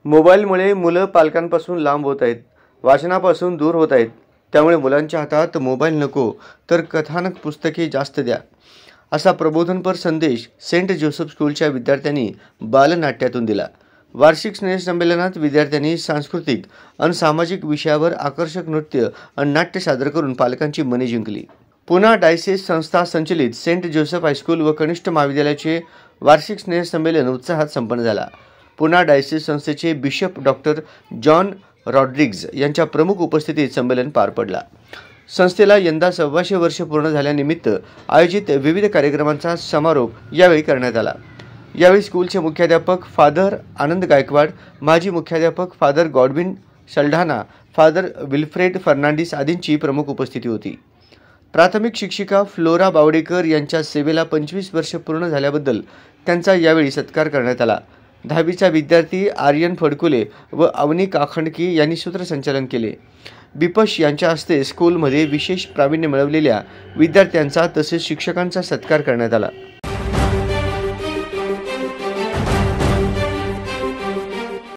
मोबाईलमुळे मुलं पालकांपासून लांब होत आहेत, वाचनापासून दूर होत आहेत. त्यामुळे मुलांच्या हातात मोबाईल नको तर कथानक पुस्तके जास्त द्या, असा प्रबोधनपर संदेश सेंट जोसेफ स्कूलच्या विद्यार्थ्यांनी बालनाट्यातून दिला. वार्षिक स्नेहसंमेलनात विद्यार्थ्यांनी सांस्कृतिक आणि सामाजिक विषयावर आकर्षक नृत्य आणि नाट्य सादर करून पालकांची मने जिंकली. पुणा डायसेस संस्था संचलित सेंट जोसेफ हायस्कूल व कनिष्ठ महाविद्यालयाचे वार्षिक स्नेहसंमेलन उत्साहात संपन्न झाला. पुणा डायसेस संस्थेचे बिशप डॉक्टर जॉन रॉड्रिग्ज यांच्या प्रमुख उपस्थितीत संमेलन पार पडला. संस्थेला यंदा 125 वर्ष पूर्ण झाल्यानिमित्त आयोजित विविध कार्यक्रमांचा समारोप यावेळी करण्यात आला. यावेळी स्कूलचे मुख्याध्यापक फादर आनंद गायकवाड, माजी मुख्याध्यापक father Godwin Saldanha, father Wilfred Fernandes आदींची प्रमुख उपस्थिती होती. प्राथमिक शिक्षिका फ्लोरा बावडेकर यांच्या सेवेला 25 वर्ष पूर्ण झाल्याबद्दल त्यांचा यावेळी सत्कार करण्यात आला. 10वीचा विद्यार्थी आर्यन फडकुले व अवनी काखंडकी यांनी सूत्रसंचालन केले. बिपश यांच्या हस्ते स्कूलमध्ये विशेष प्रावीण्य मिळवलेल्या विद्यार्थ्यांचा तसेच शिक्षकांचा सत्कार करण्यात आला.